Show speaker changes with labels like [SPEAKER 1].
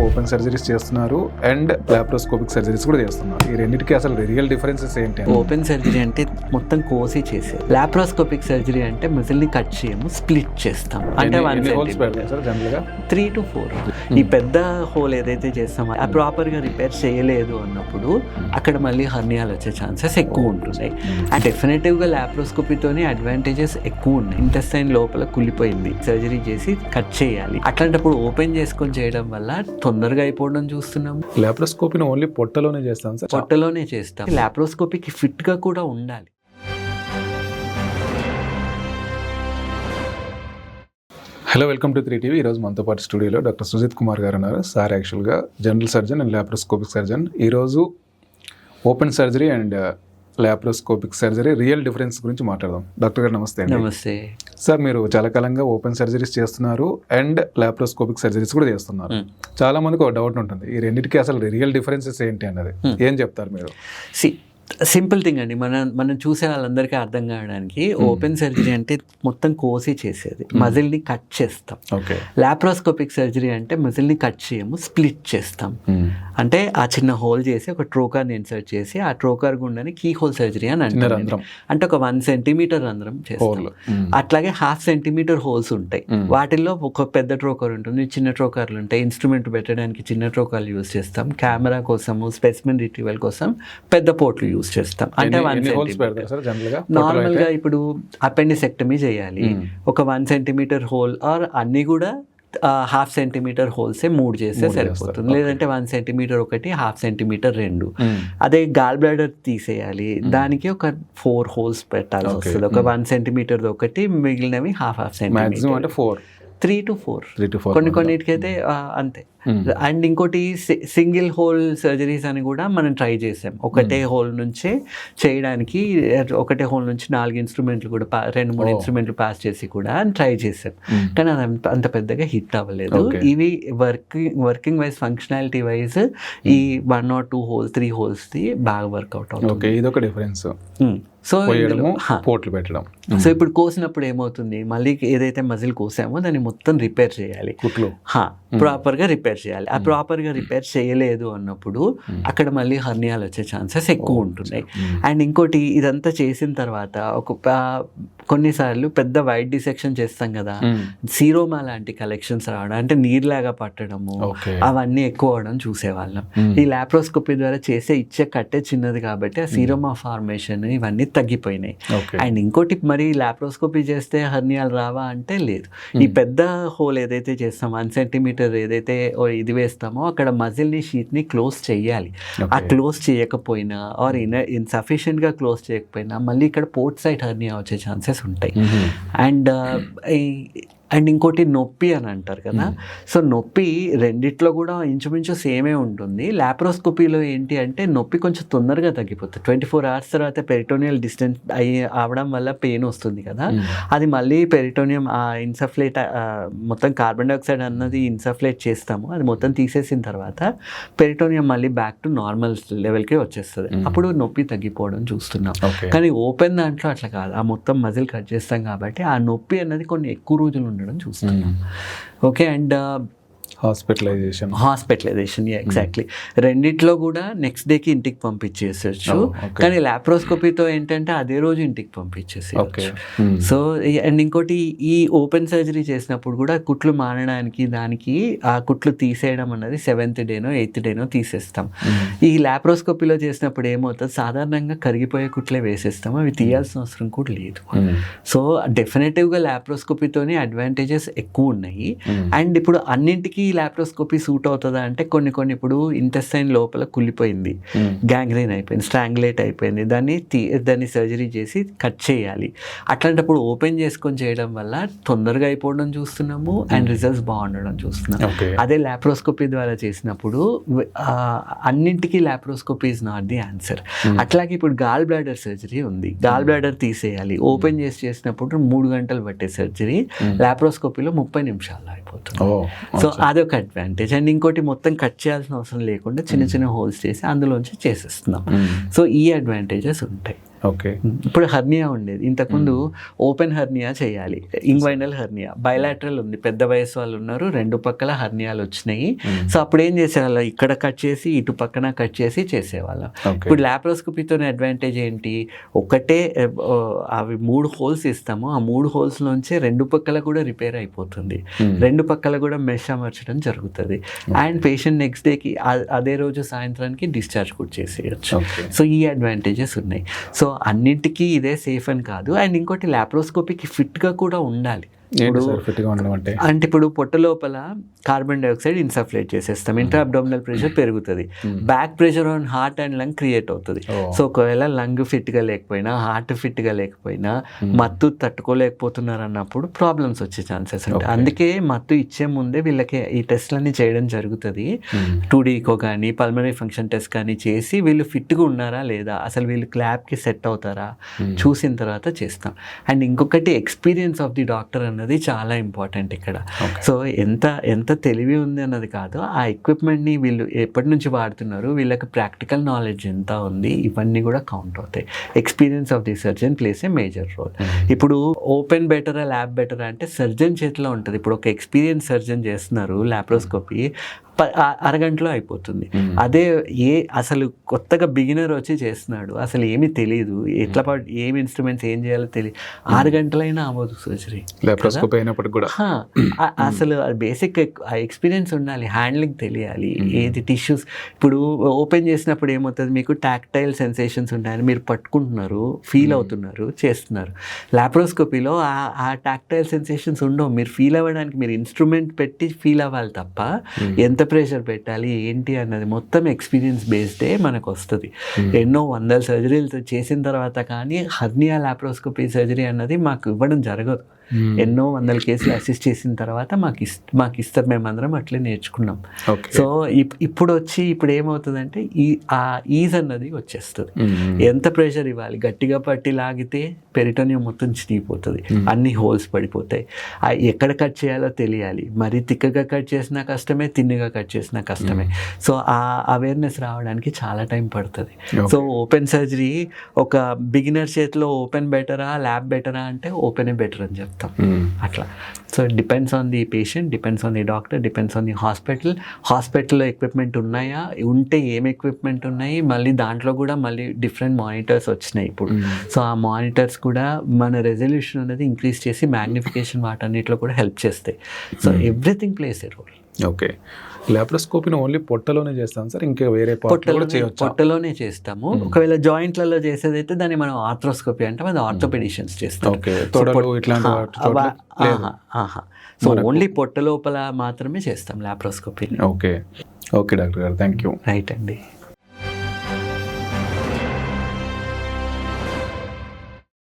[SPEAKER 1] Open surgeries చేస్తున్నారు and laparoscopic surgeries కూడా చేస్తున్నారు. ఈ రెండింటికి అసలు రియల్ డిఫరెన్సెస్ ఏంటి?
[SPEAKER 2] ఓపెన్ సర్జరీ అంటే మొత్తం కోసి చేసేది. లాప్రోస్కోపిక్ సర్జరీ అంటే మజిల్ ని కట్ చేయము, స్ప్లిట్ చేస్తాం. అంటే 3 to 4. ఈ పెద్ద హోల్ ఏదైతే చేస్తామో ఆ ప్రాపర్ గా రిపేర్ చేయలేదు అన్నప్పుడు అక్కడ మళ్ళీ హర్నియాలు వచ్చే ఛాన్సెస్ ఎక్కువ ఉంటున్నాయి. అండ్ డెఫినెటివ్ గా లాప్రోస్కోపీతోనే అడ్వాంటేజెస్ ఎక్కువ ఉన్నాయి. ఇంటెస్టైన్ లోపల కుళ్ళిపోయింది, సర్జరీ చేసి కట్ చేయాలి. అట్లాంటప్పుడు ఓపెన్ చేసుకొని చేయడం వల్ల తొందరగా అయిపోవడం చూస్తున్నాము.
[SPEAKER 1] లాప్రోస్కోపీని ఓన్లీ పొట్టలోనే చేస్తాం సార్?
[SPEAKER 2] పొట్టలోనే చేస్తాం. లాప్రోస్కోపీకి ఫిట్ గా కూడా ఉండాలి.
[SPEAKER 1] Hello, welcome to 3TV. ఈరోజు మనతో పాటు స్టూడియోలో డాక్టర్ సుజిత్ కుమార్ గారు ఉన్నారు. సార్ యాక్చువల్గా general surgeon and laparoscopic surgeon. ఈరోజు open surgery and laparoscopic surgery real difference గురించి మాట్లాడదాం. డాక్టర్ గారు నమస్తే.
[SPEAKER 2] నమస్తే
[SPEAKER 1] సార్, మీరు చాలా కాలంగా ఓపెన్ సర్జరీస్ చేస్తున్నారు అండ్ లాప్రోస్కోపిక్ సర్జరీస్ కూడా చేస్తున్నారు. చాలా మందికి ఒక డౌట్ ఉంటుంది, ఈ రెండింటికి అసలు రియల్ డిఫరెన్సెస్ ఏంటి అన్నది. ఏం చెప్తారు మీరు?
[SPEAKER 2] సింపుల్ థింగ్ అండి. మనం చూసే వాళ్ళందరికీ అర్థం కావడానికి, ఓపెన్ సర్జరీ అంటే మొత్తం కోసి చేసేది, మజిల్ ని కట్ చేస్తాం. లాప్రోస్కోపిక్ సర్జరీ అంటే మజిల్ ని కట్ చేయము, స్ప్లిట్ చేస్తాం. అంటే ఆ చిన్న హోల్ చేసి ఒక ట్రోకార్ ని ఇన్సర్ట్ చేసి ఆ ట్రోకార్ గుండాని కీ హోల్ సర్జరీ అని అంటారు. అంటే ఒక 1 centimeter రంధ్రం చేస్తాం. అట్లాగే 1/2 centimeter హోల్స్ ఉంటాయి. వాటిల్లో ఒక పెద్ద ట్రోకార్ ఉంటుంది, చిన్న ట్రోకార్లు ఉంటాయి. ఇన్స్ట్రుమెంట్ పెట్టడానికి చిన్న ట్రోకార్లు యూజ్ చేస్తాం. కెమెరా కోసము, స్పెసిమెన్ రిట్రీవల్ కోసం పెద్ద పోర్ట్లు యూజ్ చేస్తాం. అంటే నార్మల్ గా ఇప్పుడు అపెండిసెక్టమీ చేయాలి, ఒక 1 centimeter హోల్ ఆర్ అన్ని కూడా 1/2 centimeter హోల్సే 3 చేస్తే సరిపోతుంది. లేదంటే 1 centimeter ఒకటి, 1/2 centimeter 2. అదే గాల్ బ్లాడర్ తీసేయాలి, దానికి ఒక 4 హోల్స్ పెట్టాల్సి వస్తుంది. ఒక 1 centimeter ఒకటి, మిగిలినవి 1/2 centimeter. అంటే 3 to 4. కొన్నిటికైతే అంతే. అండ్ ఇంకోటి సింగిల్ హోల్ సర్జరీస్ అని కూడా మనం ట్రై చేసాం. ఒకటే హోల్ నుంచే చేయడానికి, ఒకటే హోల్ నుంచి 4 ఇన్స్ట్రుమెంట్లు కూడా 2-3 ఇన్స్ట్రుమెంట్లు పాస్ చేసి కూడా ట్రై చేసాం. కానీ అది అంత పెద్దగా హిట్ అవ్వలేదు. ఇవి వర్కింగ్ వైజ్, ఫంక్షనాలిటీ వైజ్ ఈ 1 or 2 holes 3 holes బాగా వర్కౌట్ అవుతుంది.
[SPEAKER 1] ఇదొక డిఫరెన్స్.
[SPEAKER 2] సో
[SPEAKER 1] పోర్ట్లు పెట్టడం.
[SPEAKER 2] సో ఇప్పుడు కోసినప్పుడు ఏమవుతుంది, మళ్ళీ ఏదైతే మజిల్ కోసామో దాన్ని మొత్తం రిపేర్ చేయాలి, ప్రాపర్ గా రిపేర్ చేయాలి. ఆ ప్రాపర్ గా రిపేర్ చేయలేదు అన్నప్పుడు అక్కడ మళ్ళీ హర్నియాలు వచ్చే ఛాన్సెస్ ఎక్కువ ఉంటున్నాయి. అండ్ ఇంకోటి, ఇదంతా చేసిన తర్వాత కొన్నిసార్లు పెద్ద వైట్ డిసెక్షన్ చేస్తాం కదా, సీరోమా లాంటి కలెక్షన్స్ రావడం, అంటే నీరులాగా పట్టడము, అవన్నీ ఎక్కువ అవడం చూసేవాళ్ళం. ఈ లాప్రోస్కోపీ ద్వారా ఇచ్చే కట్టే చిన్నది కాబట్టి ఆ సీరోమా ఫార్మేషన్ ఇవన్నీ తగ్గిపోయినాయి. అండ్ ఇంకోటి, మరి లాప్రోస్కోపీ చేస్తే హర్నియాలు రావా అంటే లేదు. ఈ పెద్ద హోల్ ఏదైతే చేస్తామో 1 centimeter ఏదైతే ఇది వేస్తామో అక్కడ మజిల్ ని, షీట్ ని క్లోజ్ చేయాలి. ఆ క్లోజ్ చేయకపోయినా ఆర్ ఇన్సఫిషియెంట్ గా క్లోజ్ చేయకపోయినా మళ్ళీ ఇక్కడ పోర్ట్ సైడ్ హర్నియా వచ్చే ఛాన్సెస్ ఉంటాయి. అండ్ ఇంకోటి నొప్పి అని అంటారు కదా. సో నొప్పి రెండిట్లో కూడా ఇంచుమించు సేమే ఉంటుంది. లాప్రోస్కోపీలో ఏంటి అంటే నొప్పి కొంచెం తొందరగా తగ్గిపోతుంది. 24 hours తర్వాత పెరిటోనియల్ డిస్టెన్స్ అవడం వల్ల పెయిన్ వస్తుంది కదా, అది మళ్ళీ పెరిటోనియం ఇన్సఫ్లేట్, మొత్తం కార్బన్ డైఆక్సైడ్ అన్నది ఇన్సఫ్లేట్ చేస్తాము, అది మొత్తం తీసేసిన తర్వాత పెరిటోనియం మళ్ళీ బ్యాక్ టు నార్మల్ లెవెల్కి వచ్చేస్తుంది. అప్పుడు నొప్పి తగ్గిపోవడం చూస్తున్నాం. కానీ ఓపెన్ దాంట్లో అట్లా కాదు, ఆ మొత్తం మజిల్ కట్ చేస్తాం కాబట్టి ఆ నొప్పి అన్నది కొన్ని ఎక్కువ రోజులు ఉండడం చూస్తున్నాం. ఓకే. అండ్ హాస్పిటలైజేషన్ ఎగ్జాక్ట్లీ రెండిట్లో కూడా నెక్స్ట్ డేకి ఇంటికి పంపించేసచ్చు. కానీ లాప్రోస్కోపీతో ఏంటంటే అదే రోజు ఇంటికి పంపించేసేయచ్చు. సో అండ్ ఇంకోటి, ఈ ఓపెన్ సర్జరీ చేసినప్పుడు కూడా కుట్లు మానడానికి, దానికి ఆ కుట్లు తీసేయడం అన్నది 7th day, 8th day తీసేస్తాం. ఈ లాప్రోస్కోపీలో చేసినప్పుడు ఏమవుతుంది, సాధారణంగా కరిగిపోయే కుట్లే వేసేస్తాం, అవి తీయాల్సిన అవసరం కూడా లేదు. సో డెఫినెటివ్గా లాప్రోస్కోపీతోనే అడ్వాంటేజెస్ ఎక్కువ ఉన్నాయి. అండ్ ఇప్పుడు అన్నింటికి లాప్రోస్కోపీ సూట్ అవుతుందా అంటే కొన్ని ఇప్పుడు ఇంటెస్టైన్ లోపల కుళ్ళిపోయింది, గ్యాంగ్రీన్ అయిపోయింది, స్ట్రాంగులేట్ అయిపోయింది, దాన్ని సర్జరీ చేసి కట్ చేయాలి. అట్లాంటప్పుడు ఓపెన్ చేసుకొని చేయడం వల్ల తొందరగా అయిపోవడం చూస్తున్నాము అండ్ రిజల్ట్స్ బాగుండడం చూస్తున్నాము. అదే లాప్రోస్కోపీ ద్వారా చేసినప్పుడు అన్నింటికీ laparoscopy is not the answer. అట్లాగే ఇప్పుడు గాల్ బ్లాడర్ సర్జరీ ఉంది, గాల్ బ్లాడర్ తీసేయాలి, ఓపెన్ చేసినప్పుడు 3 గంటలు పట్టే సర్జరీ లాప్రోస్కోపీలో 30 నిమిషాల్లో అయిపోతుంది. సో అదొక అడ్వాంటేజ్. అండ్ ఇంకోటి, మొత్తం కట్ చేయాల్సిన అవసరం లేకుండా చిన్న చిన్న హోల్స్ చేసి అందులోంచి చేసేస్తున్నాం. సో ఈ అడ్వాంటేజెస్ ఉంటాయి.
[SPEAKER 1] ఓకే.
[SPEAKER 2] ఇప్పుడు హర్నియా ఉండేది, ఇంతకుముందు ఓపెన్ హర్నియా చేయాలి, ఇంగ్వైనల్ హర్నియా, బయలాటరల్ ఉంది, పెద్ద వయసు వాళ్ళు ఉన్నారు, రెండు పక్కల హర్నియాలు వచ్చినాయి. సో అప్పుడు ఏం చేసేవాళ్ళం, ఇక్కడ కట్ చేసి ఇటు పక్కన కట్ చేసి చేసేవాళ్ళం. ఇప్పుడు లాప్రోస్కోపీతో అడ్వాంటేజ్ ఏంటి, ఒకటే అవి 3 హోల్స్ ఇస్తాము, ఆ 3 హోల్స్ లోంచి రెండు పక్కల కూడా రిపేర్ అయిపోతుంది, రెండు పక్కల కూడా మెష్ అమర్చడం జరుగుతుంది. అండ్ పేషెంట్ నెక్స్ట్ డేకి అదే రోజు సాయంత్రానికి డిశ్చార్జ్ కూడా చేసేయచ్చు. సో ఈ అడ్వాంటేజెస్ ఉన్నాయి. సో అన్నింటికీ ఇదే సేఫ్ అని కాదు. అండ్ ఇంకోటి లాప్రోస్కోపీకి ఫిట్గా కూడా ఉండాలి. అంటే ఇప్పుడు పొట్ట లోపల కార్బన్ డైఆక్సైడ్ ఇన్సఫ్లేట్ చేసేస్తాం, ఇంట్రా అబ్డామినల్ ప్రెషర్ పెరుగుతుంది, back pressure on heart and lung create అవుతుంది. సో ఒకవేళ లంగ్ ఫిట్గా లేకపోయినా, హార్ట్ ఫిట్గా లేకపోయినా, మత్తు తట్టుకోలేకపోతున్నారు అన్నప్పుడు ప్రాబ్లమ్స్ వచ్చే ఛాన్సెస్ ఉంటాయి. అందుకే మత్తు ఇచ్చే ముందే వీళ్ళకి ఈ టెస్ట్లన్నీ చేయడం జరుగుతుంది. 2D ఈకో కానీ పల్మనరీ ఫంక్షన్ టెస్ట్ కానీ చేసి వీళ్ళు ఫిట్గా ఉన్నారా లేదా, అసలు వీళ్ళు క్లాప్కి సెట్ అవుతారా చూసిన తర్వాత చేస్తాం. అండ్ ఇంకొకటి ఎక్స్పీరియన్స్ ఆఫ్ ది డాక్టర్ అన్నది చాలా ఇంపార్టెంట్ ఇక్కడ. సో ఎంత తెలివి ఉంది అన్నది కాదు, ఆ ఎక్విప్మెంట్ని వీళ్ళు ఎప్పటి నుంచి వాడుతున్నారు, వీళ్ళకి ప్రాక్టికల్ నాలెడ్జ్ ఎంత ఉంది, ఇవన్నీ కూడా కౌంట్ అవుతాయి. Experience of the surgeon plays a major role. ఇప్పుడు ఓపెన్ బెటరా ల్యాబ్ బెటరా అంటే సర్జన్ చేతిలో ఉంటుంది. ఇప్పుడు ఒక ఎక్స్పీరియన్స్ సర్జన్ చేస్తున్నారు లాప్రోస్కోపీ, అరగంటలో అయిపోతుంది. అదే అసలు కొత్తగా బిగినర్ వచ్చి చేస్తున్నాడు, అసలు ఏమీ తెలియదు, ఏమి ఇన్స్ట్రుమెంట్స్ ఏం చేయాలో తెలియదు, 6 గంటలైనా అవ్వదు సర్జరీ. అసలు బేసిక్ ఎక్స్పీరియన్స్ ఉండాలి, హ్యాండ్లింగ్ తెలియాలి, ఏది టిష్యూస్. ఇప్పుడు ఓపెన్ చేసినప్పుడు ఏమవుతుంది, మీకు టాక్టైల్ సెన్సేషన్స్ ఉంటాయని మీరు పట్టుకుంటున్నారు, ఫీల్ అవుతున్నారు, చేస్తున్నారు. లాప్రోస్కోపీలో ఆ టాక్టైల్ సెన్సేషన్స్ ఉండవు, మీరు ఫీల్ అవ్వడానికి మీరు ఇన్స్ట్రుమెంట్ పెట్టి ఫీల్ అవ్వాలి తప్ప ఎంత ప్రెషర్ పెట్టాలి ఏంటి అన్నది మొత్తం ఎక్స్పీరియన్స్ బేస్డే మనకు వస్తుంది. ఎన్నో 100 సర్జరీలు చేసిన తర్వాత కానీ హర్నియా లాప్రోస్కోపీ సర్జరీ అన్నది మాకు ఇవ్వడం జరగదు. ఎన్నో 100 కేసులు అసిస్ట్ చేసిన తర్వాత మాకు ఇస్తారు, మేమందరం అట్లే నేర్చుకున్నాం. సో ఇప్పుడు ఏమవుతుందంటే ఆ ఈజ్ అన్నది వచ్చేస్తుంది. ఎంత ప్రెషర్ ఇవ్వాలి, గట్టిగా పట్టి లాగితే పెరిటోనియం మొత్తం చినిగిపోతుంది, అన్ని హోల్స్ పడిపోతాయి. ఎక్కడ కట్ చేయాలో తెలియాలి, మరి తిక్కగా కట్ చేసినా కష్టమే, తిన్నగా కట్ చేసినా కష్టమే. సో ఆ అవేర్నెస్ రావడానికి చాలా టైం పడుతుంది. సో ఓపెన్ సర్జరీ ఒక బిగినర్ చేతిలో ఓపెన్ బెటరా ల్యాబ్ బెటరా అంటే ఓపెనే బెటర్ అని చెప్తాం అట్లా. So depends on the patient, depends on the doctor, depends on the హాస్పిటల్లో ఎక్విప్మెంట్ ఉన్నాయా, ఉంటే ఏం ఎక్విప్మెంట్ ఉన్నాయి, మళ్ళీ దాంట్లో కూడా మళ్ళీ డిఫరెంట్ మానిటర్స్ వచ్చినాయి ఇప్పుడు. సో ఆ మానిటర్స్ కూడా మన రెజల్యూషన్ అనేది ఇంక్రీజ్ చేసి మ్యాగ్నిఫికేషన్ వాటన్నిటిలో కూడా హెల్ప్ చేస్తాయి. సో ఎవ్రీథింగ్ ప్లేస్ ఏ రోల్.
[SPEAKER 1] ఓకే. లాప్రోస్కోపీని ఓన్లీ పొట్టలోనే చేస్తాం సార్, ఇంకా వేరే
[SPEAKER 2] పొట్టలోనే చేస్తాము. ఒకవేళ జాయింట్లలో చేసేదైతే దాన్ని మనం ఆర్థ్రోస్కోపీ అంటే అది ఆర్థోపెడిషియన్స్ చేస్తాం. సో ఓన్లీ పొట్ట లోపల మాత్రమే చేస్తాం లాప్రోస్కోపీని.
[SPEAKER 1] ఓకే డాక్టర్ గారు, థ్యాంక్ యూ.
[SPEAKER 2] రైట్ అండి.